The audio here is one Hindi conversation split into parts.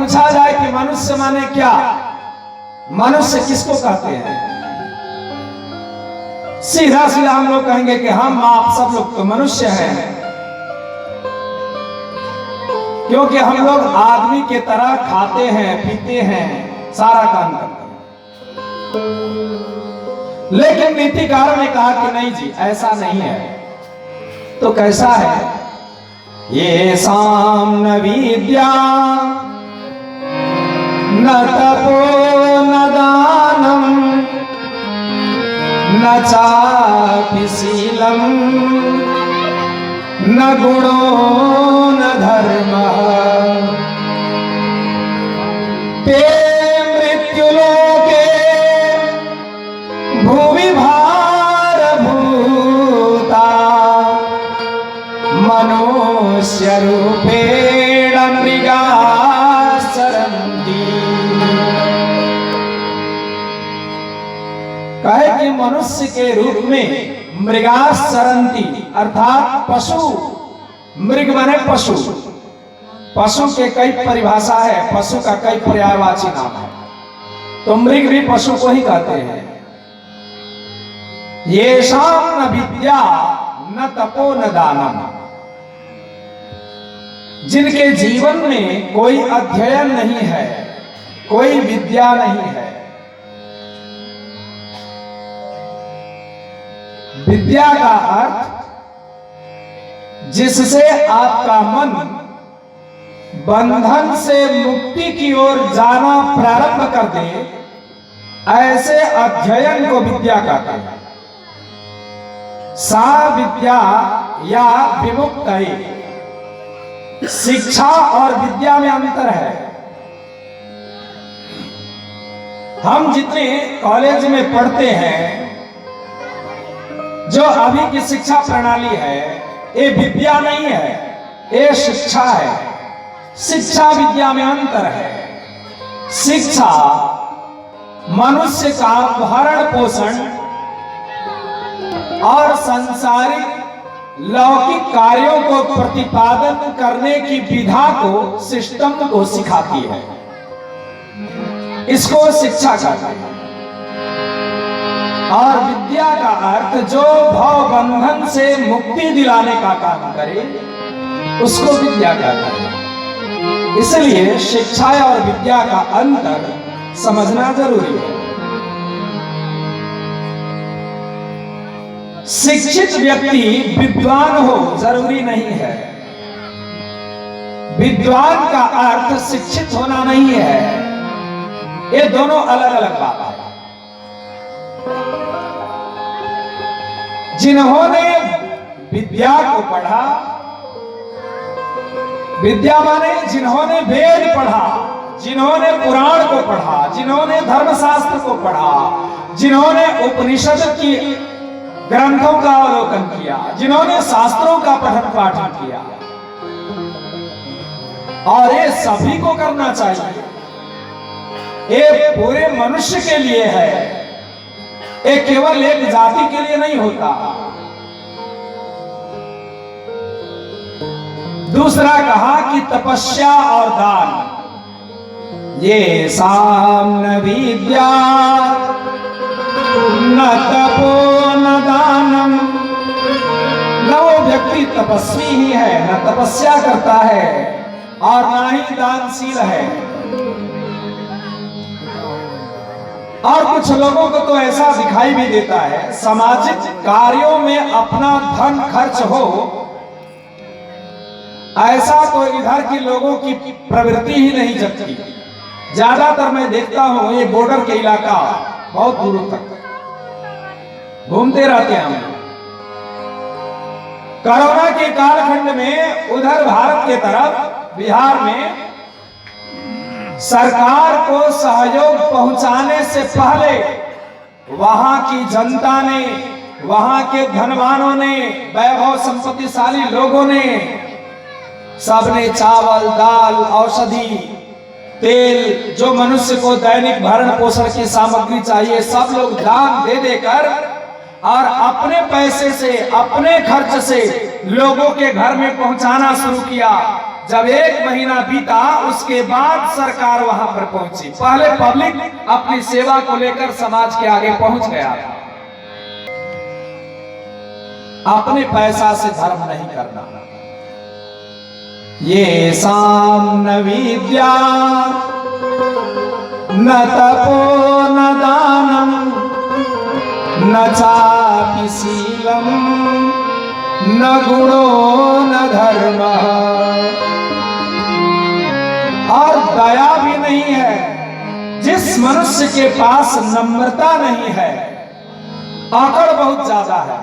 पूछा जाए कि मनुष्य माने क्या, मनुष्य किसको कहते हैं, सीधा सीधा हम लोग कहेंगे कि हम आप सब लोग तो मनुष्य हैं, क्योंकि हम लोग आदमी के तरह खाते हैं, पीते हैं, सारा काम करते हैं। लेकिन नीतिकारों ने कहा कि नहीं जी, ऐसा नहीं है। तो कैसा है? ये साम न विद्या न तपो न दानम न चापि शीलम न गुणो न धर्मः ते मृत्युलोके भुवि भारभूता मनुष्य रूपेण मृगाः सरन्ति। कहे कि मनुष्य के रूप में मृगाः सरन्ति, अर्थात पशु, मृग माने पशु, पशु के कई परिभाषा है, पशु का कई पर्यायवाची नाम है, तो मृग भी पशु को ही कहते हैं। येषां न विद्या न तपो न दानम, जिनके जीवन में कोई अध्ययन नहीं है, कोई विद्या नहीं है। विद्या का अर्थ जिससे आपका मन बंधन से मुक्ति की ओर जाना प्रारंभ कर दे, ऐसे अध्ययन को विद्या कहते हैं। सा विद्या या विमुक्त, शिक्षा और विद्या में अंतर है। हम जितने कॉलेज में पढ़ते हैं, जो अभी की शिक्षा प्रणाली है, ये विद्या नहीं है, ये शिक्षा है। शिक्षा विद्या में अंतर है। शिक्षा मनुष्य का भरण पोषण और सांसारिक लौकिक कार्यों को प्रतिपादन करने की विधा को, सिस्टम को सिखाती है। इसको शिक्षा कहते हैं। और विद्या का अर्थ जो भव बंधन से मुक्ति दिलाने का काम करे, उसको विद्या कहते हैं। इसलिए शिक्षा और विद्या का अंतर समझना जरूरी है। शिक्षित व्यक्ति विद्वान हो जरूरी नहीं है। विद्वान का अर्थ शिक्षित होना नहीं है। ये दोनों अलग अलग बात है। जिन्होंने विद्या को पढ़ा, विद्या माने जिन्होंने वेद पढ़ा, जिन्होंने पुराण को पढ़ा, जिन्होंने धर्मशास्त्र को पढ़ा, जिन्होंने उपनिषद की ग्रंथों का अवलोकन किया, जिन्होंने शास्त्रों का पठन पाठन किया, और ये सभी को करना चाहिए। ये पूरे मनुष्य के लिए है, ये केवल एक जाति के लिए नहीं होता। दूसरा कहा कि तपस्या और दान, ये साम न विद्या न तपो न दानम, न वो व्यक्ति तपस्वी ही है, न तपस्या करता है और ना ही दानशील है। और कुछ लोगों को तो ऐसा दिखाई भी देता है, सामाजिक कार्यों में अपना धन खर्च हो, ऐसा तो इधर के लोगों की प्रवृत्ति ही नहीं जगती। ज्यादातर मैं देखता हूं ये बॉर्डर के इलाका बहुत दूर तक घूमते रहते हैं हम। कोरोना के कालखंड में उधर भारत के तरफ बिहार में सरकार को सहयोग पहुंचाने से पहले वहां की जनता ने, वहां के धनवानों ने, वैभव संपत्तिशाली लोगों ने, सबने चावल, दाल, औषधि, तेल, जो मनुष्य को दैनिक भरण पोषण की सामग्री चाहिए, सब लोग दान दे देकर और अपने पैसे से, अपने खर्च से लोगों के घर में पहुंचाना शुरू किया। जब 1 महीना बीता उसके बाद सरकार वहां पर पहुंची। पहले पब्लिक अपनी सेवा को लेकर समाज के आगे पहुंच गया था। अपने पैसा से धर्म नहीं करना। ये साम न विद्या न तपो न दानम न चापि शीलम न गुणो न धर्म। और दया भी नहीं है। जिस मनुष्य के पास नम्रता नहीं है, आकड़ बहुत ज्यादा है।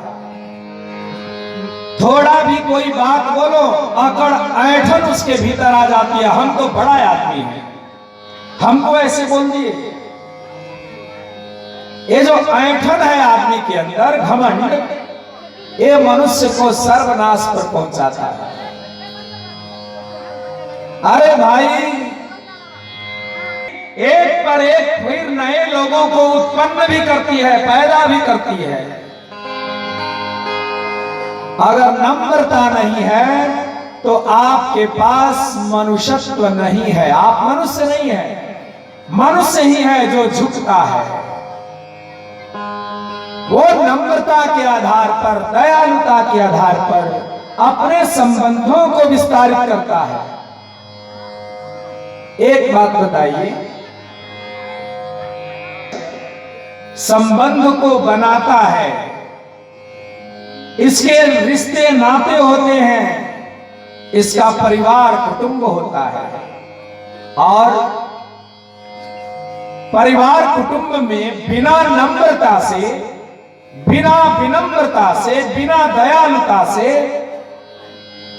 थोड़ा भी कोई बात बोलो, आकड़ ऐठन उसके भीतर आ जाती है। हम तो बड़ा आदमी है, हमको ऐसे बोल दिए। ये जो ऐठन है आदमी के अंदर, घमंड, ये मनुष्य को सर्वनाश पर पहुंचाता है। अरे भाई, एक पर एक फिर नए लोगों को उत्पन्न भी करती है, पैदा भी करती है। अगर नम्रता नहीं है तो आपके पास मनुष्यत्व नहीं है। आप मनुष्य नहीं है। मनुष्य ही है जो झुकता है। वो नम्रता के आधार पर, दयालुता के आधार पर अपने संबंधों को विस्तारित करता है। एक बात बताइए, संबंध को बनाता है, इसके रिश्ते नाते होते हैं, इसका परिवार कुटुंब होता है। और परिवार कुटुंब में बिना नम्रता से, बिना विनम्रता से, बिना दयालुता से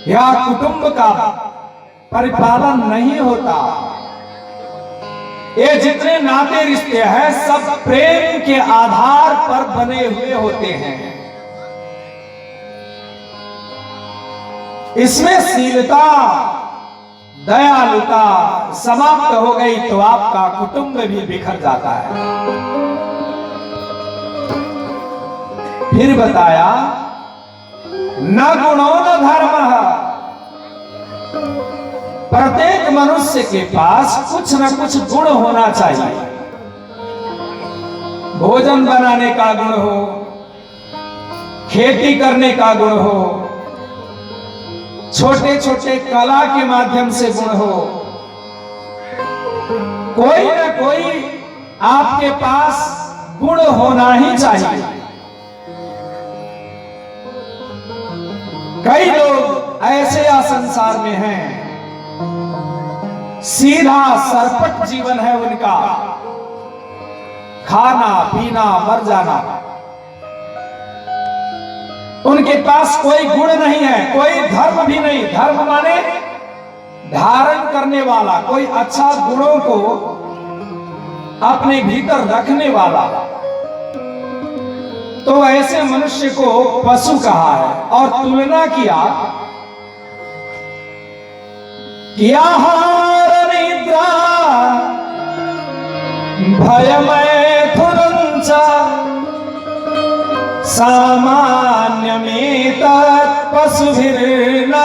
यह कुटुंब का परिपालन नहीं होता। ये जितने नाते रिश्ते हैं सब प्रेम के आधार पर बने हुए होते हैं। इसमें शीलता, दयालुता समाप्त हो गई तो आपका कुटुंब भी बिखर जाता है। फिर बताया, न गुणो न धर्म। प्रत्येक मनुष्य के पास कुछ न कुछ गुण होना चाहिए। भोजन बनाने का गुण हो, खेती करने का गुण हो, छोटे छोटे कला के माध्यम से गुण हो। कोई न कोई आपके पास गुण होना ही चाहिए। कई लोग ऐसे या संसार में हैं, सीधा सरपट जीवन है उनका, खाना पीना मर जाना। उनके पास कोई गुण नहीं है, कोई धर्म भी नहीं। धर्म माने धारण करने वाला, कोई अच्छा गुणों को अपने भीतर रखने वाला। तो ऐसे मनुष्य को पशु कहा है। और तुलना किया आहार निद्रा भयमैथुनं च सामान्यमेतत् पशुभिर्नराणाम्।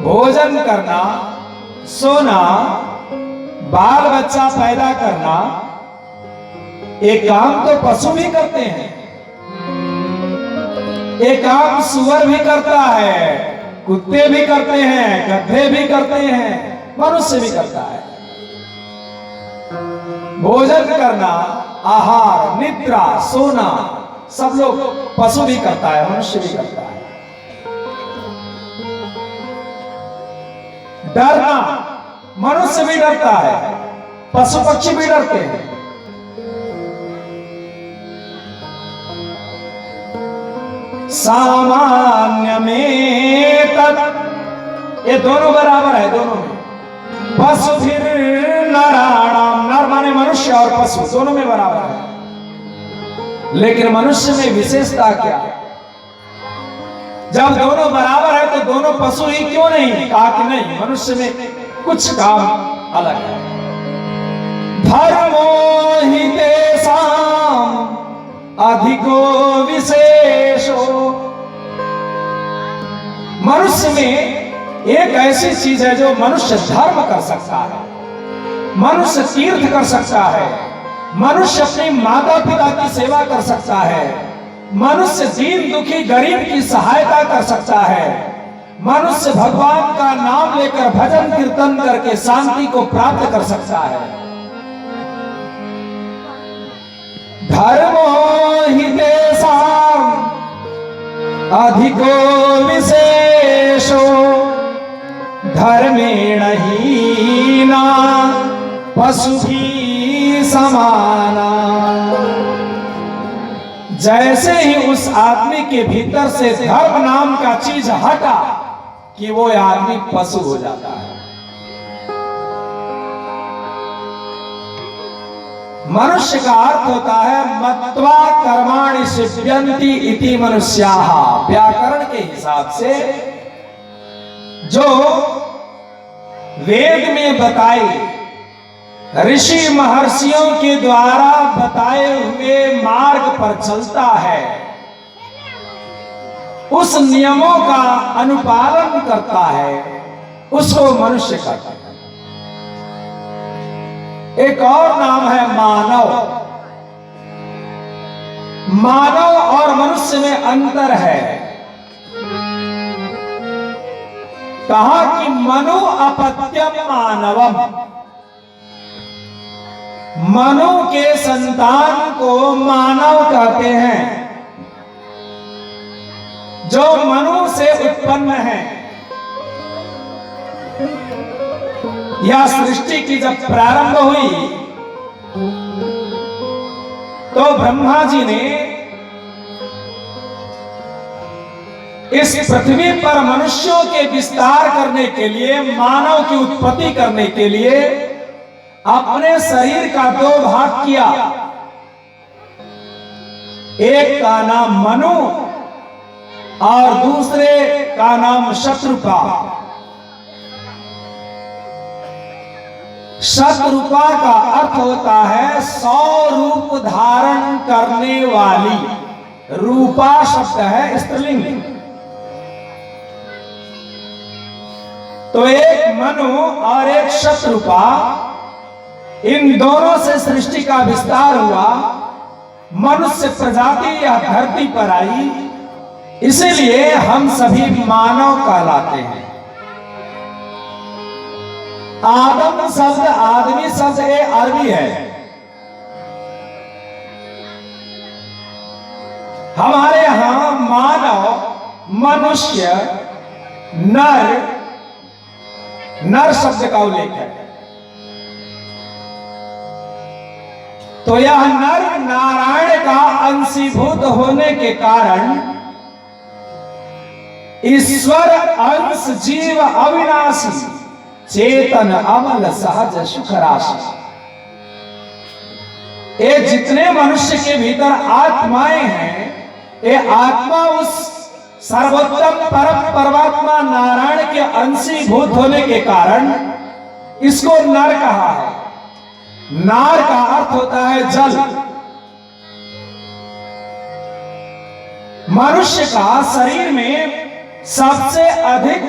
भोजन करना, सोना, बाल बच्चा पैदा करना, एक काम तो पशु भी करते हैं। एक काम सुअर भी करता है, कुत्ते भी करते हैं, गधे भी करते हैं, मनुष्य भी करता है। भोजन करना, आहार, निद्रा, सोना सब लोग, पशु भी करता है, मनुष्य भी करता है। डरना, मनुष्य भी डरता है, पशु पक्षी भी डरते हैं। सामान्य में तत्, ये दोनों बराबर है, दोनों में। पशु फिर नराणाम, नर माने मनुष्य और पशु दोनों में बराबर है। लेकिन मनुष्य में विशेषता क्या? जब दोनों बराबर है तो दोनों पशु ही क्यों नहीं? कहा कि नहीं, मनुष्य में कुछ काम अलग है। धर्मो हि तेषां अधिको विशेषो मनुष्य में एक ऐसी चीज है जो मनुष्य धर्म कर सकता है, मनुष्य तीर्थ कर सकता है, मनुष्य अपने माता पिता की सेवा कर सकता है, मनुष्य दीन दुखी गरीब की सहायता कर सकता है, मनुष्य भगवान का नाम लेकर भजन कीर्तन करके शांति को प्राप्त कर सकता है। धर्मो हि तेषां अधिको विशेषो धर्मेण हीना पशुभिः समाना। जैसे ही उस आदमी के भीतर से धर्म नाम का चीज हटा कि वो आदमी पशु हो जाता है। मनुष्य का अर्थ होता है मत्वा कर्माणि सिद्ध्यन्ति इति मनुष्याः। व्याकरण के हिसाब से जो वेद में बताए ऋषि महर्षियों के द्वारा बताए हुए मार्ग पर चलता है, उस नियमों का अनुपालन करता है, उसको मनुष्य कहता है। एक और नाम है मानव। मानव और मनुष्य में अंतर है। कहा कि मनु अपत्यम मानवम, मनु के संतान को मानव कहते हैं। जो मनु से उत्पन्न है, यह सृष्टि की जब प्रारंभ हुई तो ब्रह्मा जी ने इस पृथ्वी पर मनुष्यों के विस्तार करने के लिए, मानव की उत्पत्ति करने के लिए अपने शरीर का दो भाग किया। एक का नाम मनु और दूसरे का नाम शत्रुपा। शत्रुपा का अर्थ होता है 100 रूप धारण करने वाली। रूपा शब्द है स्त्रीलिंग। तो एक मनु और एक शत्रुपा, इन दोनों से सृष्टि का विस्तार हुआ। मनुष्य प्रजाति या धरती पर आई, इसीलिए हम सभी मानव कहलाते हैं। आदम शब्द, आदमी शब्द ये अरबी है। हमारे यहां मानव, मनुष्य, नर, नर शब्द का उल्लेख है। तो यह नर नारायण का अंशीभूत होने के कारण ईश्वर अंश जीव अविनाशी चेतन अमल सहज सुख राशि। ये जितने मनुष्य के भीतर आत्माएं हैं, ये आत्मा उस सर्वोत्तम परम परमात्मा नारायण के अंशीभूत होने के कारण इसको नर कहा है। नार का अर्थ होता है जल। मनुष्य का शरीर में सबसे अधिक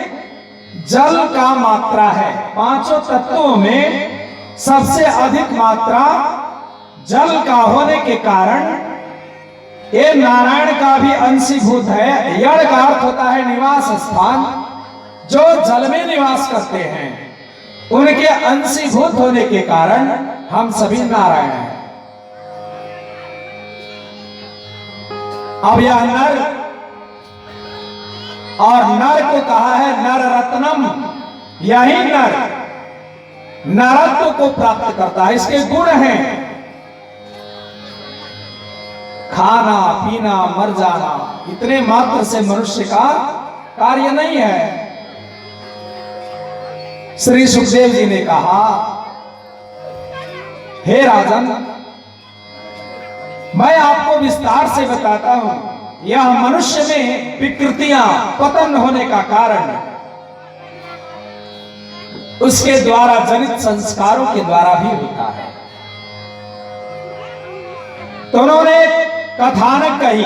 जल का मात्रा है। पांचों तत्वों में सबसे अधिक मात्रा जल का होने के कारण ये नारायण का भी अंशीभूत है। यण का अर्थ होता है निवास स्थान। जो जल में निवास करते हैं उनके अंशीभूत होने के कारण हम सभी नारायण हैं। अब यह नर और नर को कहा है नर रत्नम। यही नर नरत्व को प्राप्त करता है। इसके गुण हैं खाना पीना मर जाना, इतने मात्र से मनुष्य का कार्य नहीं है। श्री सुखदेव जी ने कहा, हे राजन, मैं आपको विस्तार से बताता हूं, यह मनुष्य में विकृतियां पतन होने का कारण उसके द्वारा जनित संस्कारों के द्वारा भी होता है। तो उन्होंने कथानक कही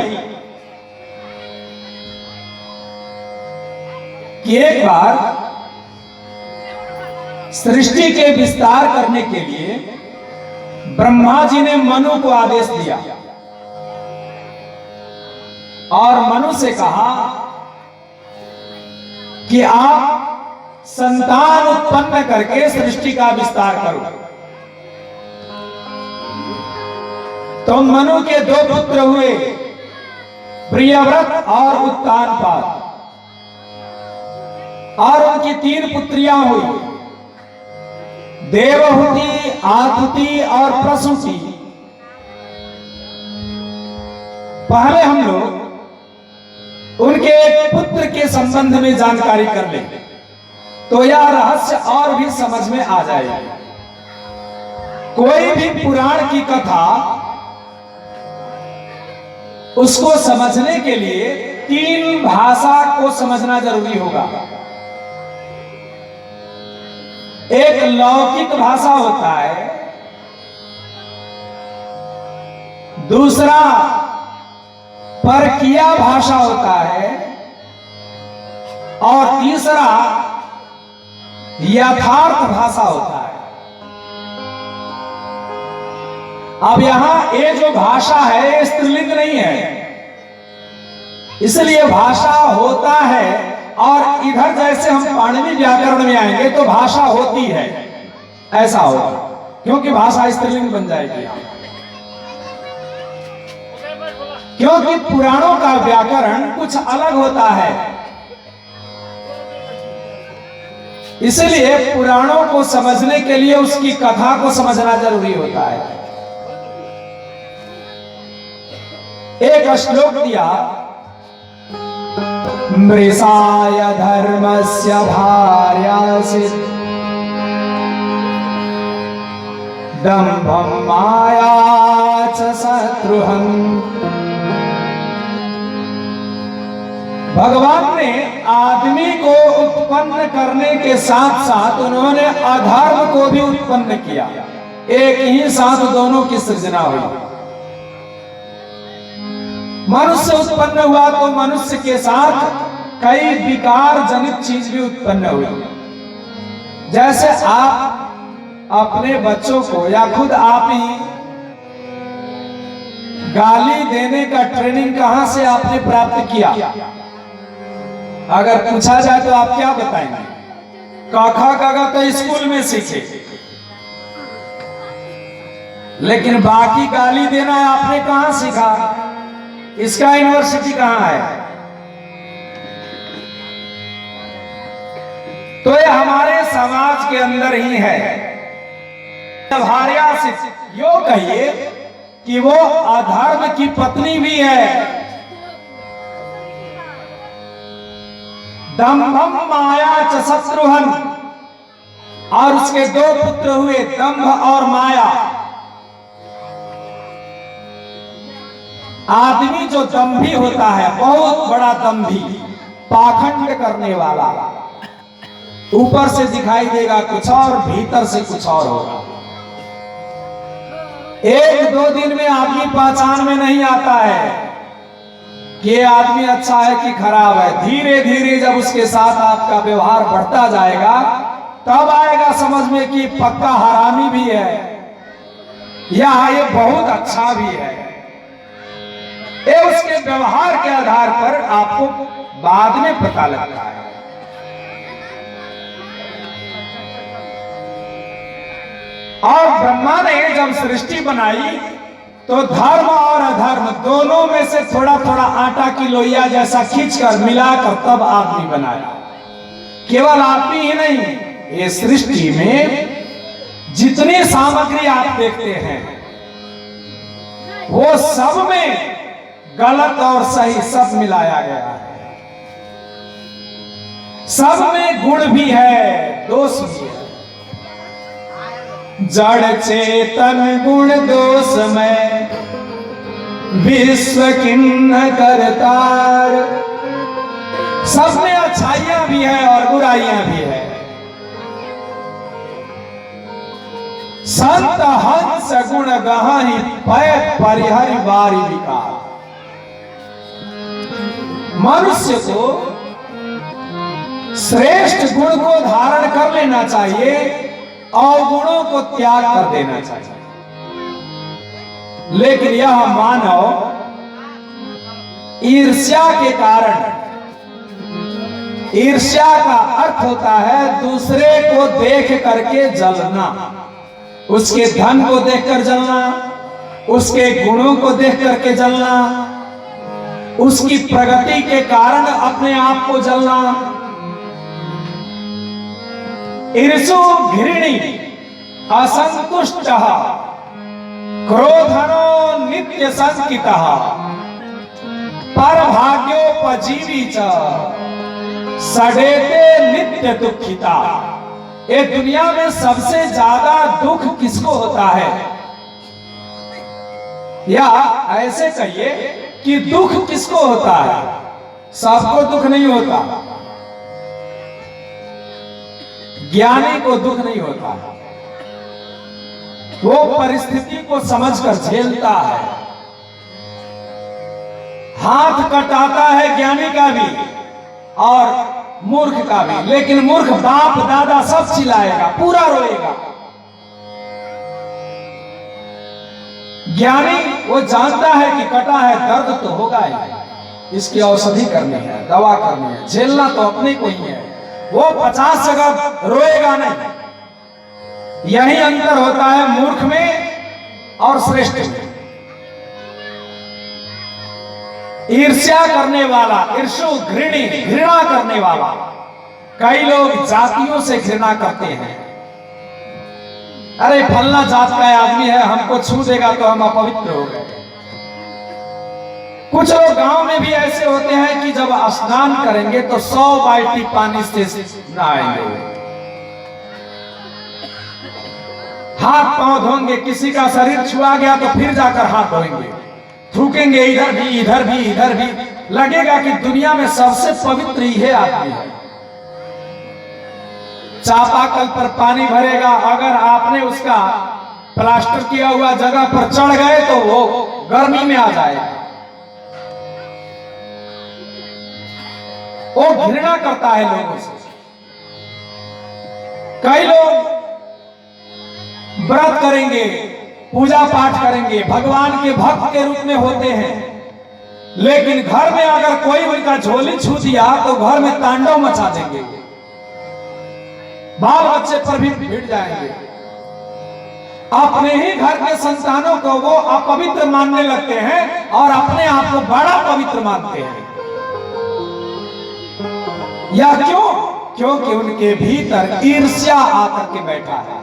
कि एक बार सृष्टि के विस्तार करने के लिए ब्रह्मा जी ने मनु को आदेश दिया और मनु से कहा कि आप संतान उत्पन्न करके सृष्टि का विस्तार करो। तो मनु के दो पुत्र हुए, प्रियव्रत और उत्तानपाद, और उनकी 3 पुत्रियां हुई, देवहूति, आहुति और प्रसूति। पहले हम लोग उनके एक पुत्र के संबंध में जानकारी कर लें तो यह रहस्य और भी समझ में आ जाएगा। कोई भी पुराण की कथा उसको समझने के लिए 3 भाषा को समझना जरूरी होगा। एक लौकिक भाषा होता है, दूसरा परकीय भाषा होता है, और तीसरा यथार्थ भाषा होता है। अब यहां ये जो भाषा है ये स्त्रीलिंग नहीं है, इसलिए भाषा होता है। और इधर जैसे हम पाणिनि व्याकरण में आएंगे तो भाषा होती है, ऐसा होगा, क्योंकि भाषा स्त्रीलिंग बन जाएगी। क्योंकि पुराणों का व्याकरण कुछ अलग होता है, इसलिए पुराणों को समझने के लिए उसकी कथा को समझना जरूरी होता है। एक श्लोक दिया, मृषाय धर्मस्य भार्यासि दम्भं माया च शत्रुहं। भगवान ने आदमी को उत्पन्न करने के साथ साथ उन्होंने अधर्म को भी उत्पन्न किया। एक ही साथ दोनों की सृजना हुई। मनुष्य उत्पन्न हुआ तो मनुष्य के साथ कई विकार जनित चीज भी उत्पन्न हुई। जैसे आप अपने बच्चों को या खुद आप ही गाली देने का ट्रेनिंग कहां से आपने प्राप्त किया? अगर पूछा जाए तो आप क्या बताएंगे? काखा कागा तो स्कूल में सीखे, लेकिन बाकी गाली देना आपने कहां सीखा? इसका यूनिवर्सिटी कहां है? तो ये हमारे समाज के अंदर ही है। भार्या से यो कहिए कि वो अधर्म की पत्नी भी है। दंभम माया च शत्रुहन, और उसके 2 पुत्र हुए, दंभ और माया। आदमी जो दंभी होता है, बहुत बड़ा दंभी, पाखंड करने वाला, ऊपर से दिखाई देगा कुछ और, भीतर से कुछ और होगा। 1-2 दिन में आदमी पहचान में नहीं आता है कि ये आदमी अच्छा है कि खराब है। धीरे धीरे जब उसके साथ आपका व्यवहार बढ़ता जाएगा तब आएगा समझ में कि पक्का हरामी भी है या ये बहुत अच्छा भी है। ये उसके व्यवहार के आधार पर आपको बाद में पता लगता है। और ब्रह्मा ने जब सृष्टि बनाई तो धर्म और अधर्म दोनों में से थोड़ा थोड़ा आटा की लोइया जैसा खींचकर मिलाकर तब आदमी बनाया। केवल आदमी ही नहीं, ये सृष्टि में जितनी सामग्री आप देखते हैं वो सब में गलत और सही सब मिलाया गया है। सब में गुण भी है, दोष भी है। जड़ चेतन गुण दोष में विश्व किन्न करतार। सब में अच्छाइयां भी है और बुराइयां भी है। संत हंस गुण गहाही पै परिहरि बारी विकार। मनुष्य को श्रेष्ठ गुण को धारण कर लेना चाहिए, अवगुणों को त्याग कर देना चाहिए। लेकिन यह मानव ईर्ष्या के कारण, ईर्ष्या का अर्थ होता है दूसरे को देख करके जलना, उसके धन को देखकर जलना, उसके गुणों को देख करके जलना, उसकी प्रगति के कारण अपने आप को जलना। ईर्षो घृणी असंतुष्टः क्रोधनो नित्य संकितः परभाग्योपजीवी च सडेते नित्य दुखिता। ये दुनिया में सबसे ज्यादा दुख किसको होता है, या ऐसे कहिए कि दुख किसको होता है? सबको दुख नहीं होता, ज्ञानी को दुख नहीं होता, वो परिस्थिति को समझकर झेलता है। हाथ कटाता है ज्ञानी का भी और मूर्ख का भी, लेकिन मूर्ख बाप दादा सब चिल्लाएगा, पूरा रोएगा। ज्ञानी वो जानता है कि कटा है, दर्द तो होगा ही, इसकी औषधि करनी है, दवा करनी है, झेलना तो अपने को ही है। वो 50 जगह रोएगा नहीं। यही अंतर होता है मूर्ख में और श्रेष्ठ में। ईर्ष्या करने वाला, ईर्षो घृणी, घृणा करने वाला। कई लोग जातियों से घृणा करते हैं। अरे फलना जात का आदमी है, हमको छू देगा तो हम अपवित्र हो गए। कुछ लोग गांव में भी ऐसे होते हैं कि जब स्नान करेंगे तो 100 बाल्टी पानी से नहाएंगे, हाथ पांव धोएंगे, किसी का शरीर छुआ गया तो फिर जाकर हाथ धोएंगे, थूकेंगे इधर भी इधर भी इधर भी, लगेगा कि दुनिया में सबसे पवित्र ये आदमी है। चापाकल पर पानी भरेगा, अगर आपने उसका प्लास्टर किया हुआ जगह पर चढ़ गए तो वो गर्मी में आ जाएगा। वो घृणा करता है लोगों से। कई लोग व्रत करेंगे, पूजा पाठ करेंगे, भगवान के भक्त के रूप में होते हैं, लेकिन घर में अगर कोई उनका झोली छू दिया तो घर में तांडव मचा देंगे, बाल बच्चे पर भी भिड़ जाएंगे। अपने ही घर के संतानों को वो अपवित्र मानने लगते हैं और अपने आप को बड़ा पवित्र मानते हैं। या क्यों? क्योंकि उनके भीतर ईर्ष्या आकर के बैठा है।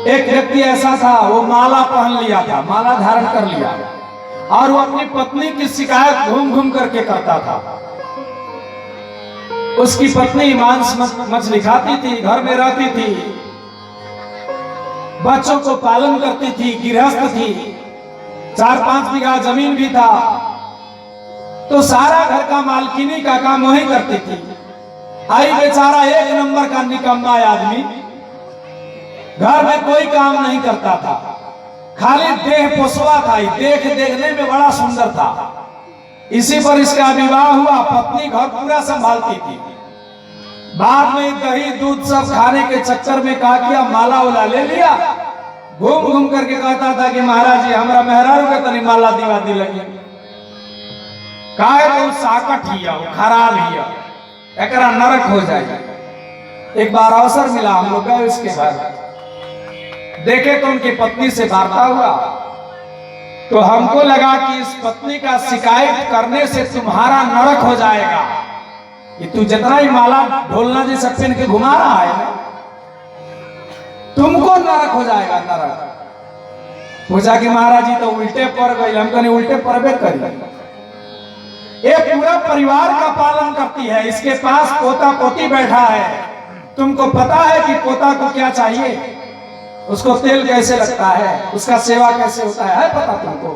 एक व्यक्ति ऐसा था, वो माला पहन लिया था, माला धारण कर लिया, और वो अपनी पत्नी की शिकायत घूम घूम करके करता था। उसकी पत्नी मांस मछली खाती थी, घर में रहती थी, बच्चों को पालन करती थी, गृहस्थ थी, 4-5 बीघा जमीन भी था, तो सारा घर का मालकिनी का काम वही करती थी। आई बेचारा एक नंबर का निकम्मा आदमी, घर में कोई काम नहीं करता था, खाली देह पोसवा था, देख देखने में बड़ा सुंदर था। इसी पर इसका विवाह हुआ। पत्नी घर पूरा संभालती थी। बाद में दही दूध सब खाने के चक्कर में कहा किया, माला उला ले लिया, घूम घूम करके कहता था कि महाराज जी हमारा मेहरारू के तनी माला दीवादी लगी, काहे तो साकट हिया, खराब हिया, एकरा नरक हो जाए। एक बार अवसर मिला, हम लोग गए उसके घर, देखे तो उनकी पत्नी से वार्ता हुआ, तो हमको लगा कि इस पत्नी का शिकायत करने से तुम्हारा नरक हो जाएगा। कि तू जितना ही माला ढोलना जैसा पहन के घुमा रहा है ना, तुमको नरक हो जाएगा, नरक। पूछा कि महाराज जी तो उल्टे पड़ गई, हम कहने उल्टे पड़बे करी। एक पूरा परिवार का पालन करती है, इसके पास पोता पोती बैठा है, तुमको पता है कि पोता को क्या चाहिए, उसको तेल कैसे लगता है, उसका सेवा कैसे होता है पता तुमको?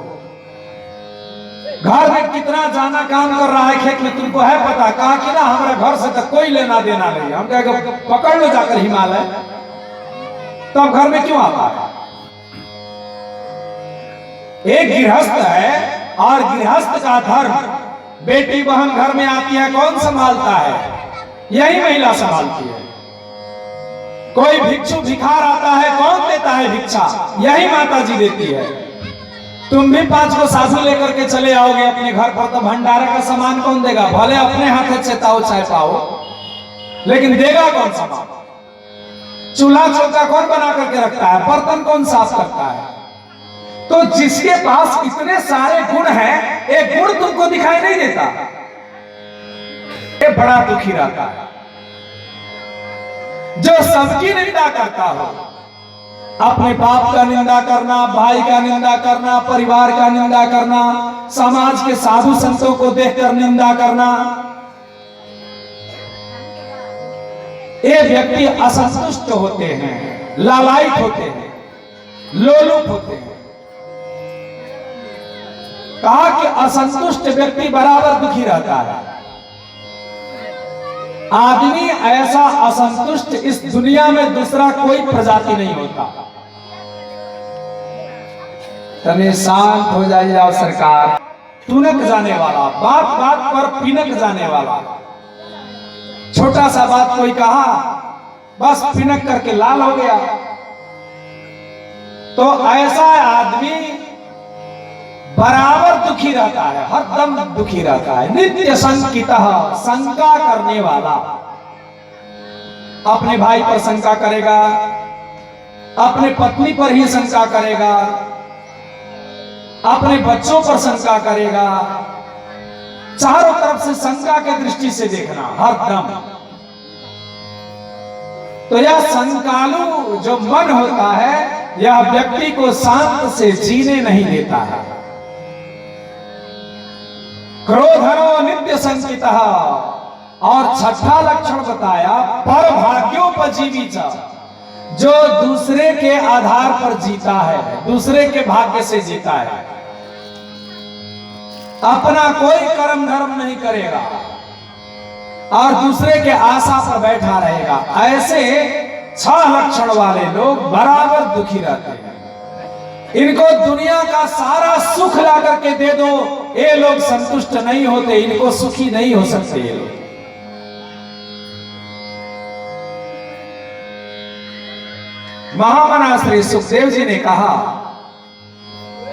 घर में कितना जाना काम कर रहा है खेत में, तुमको है पता? कहा कि ना हमारे घर से तो कोई लेना देना नहीं, हम कहेंगे पकड़ लो जाकर हिमालय, तो अब घर में क्यों आता है? एक गृहस्थ है, और गृहस्थ का धर्म, बेटी बहन घर में आती है, कौन संभालता है? यही महिला संभालती है। कोई भिक्षु भिखार आता है, कौन देता है भिक्षा? यही माता जी देती है। तुम भी 5 को साधु लेकर के चले आओगे अपने घर पर, तो भंडारा का सामान कौन देगा? भले अपने हाथ से ताओ चाय पाओ, लेकिन देगा कौन सामान? चूल्हा चौका कौन बना करके रखता है? बर्तन कौन साफ करता है? तो जिसके पास इतने सारे गुण हैं, एक गुण तुमको दिखाई नहीं देता, ये बड़ा दुखी रहता है। जो सबकी निंदा करता हो, अपने बाप का निंदा करना, भाई का निंदा करना, परिवार का निंदा करना, समाज के साधु संतों को देखकर निंदा करना, ये व्यक्ति असंतुष्ट होते हैं, लालायित होते हैं, लोलुप होते हैं। कहा कि असंतुष्ट व्यक्ति बराबर दुखी रहता है। आदमी ऐसा असंतुष्ट इस दुनिया में दूसरा कोई प्रजाति नहीं होता। तने शांत हो जाइए सरकार। तुनक जाने वाला, बात बात पर पिनक जाने वाला, छोटा सा बात कोई कहा, बस पिनक करके लाल हो गया। तो ऐसा आदमी बराबर दुखी रहता है, हरदम दुखी रहता है। नित्य शंकितः, शंका करने वाला। अपने भाई पर शंका करेगा, अपने पत्नी पर ही शंका करेगा, अपने बच्चों पर शंका करेगा, चारों तरफ से शंका के दृष्टि से देखना हरदम। तो यह शंकालु जो मन होता है, यह व्यक्ति को शांत से जीने नहीं देता है। क्रोधनो नित्य शंकितः। और छठा लक्षण बताया, पर भाग्योपजीवी च, जो दूसरे के आधार पर जीता है, दूसरे के भाग्य से जीता है, अपना कोई कर्म धर्म नहीं करेगा और दूसरे के आशा पर बैठा रहेगा। ऐसे 6 लक्षण वाले लोग बराबर दुखी रहते हैं। इनको दुनिया का सारा सुख ला करके दे दो, ये लोग संतुष्ट नहीं होते, इनको सुखी नहीं हो सकते ये लोग। महामना श्री सुखदेव जी ने कहा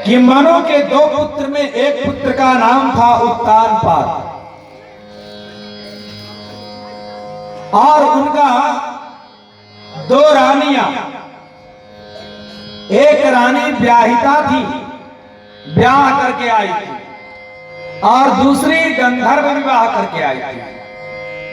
कि मनु के 2 पुत्र में एक पुत्र का नाम था उत्तानपाद, और उनका 2 रानियां, एक रानी ब्याहिता थी, ब्याह करके आई थी, और दूसरी गंधर्व विवाह करके आई थी।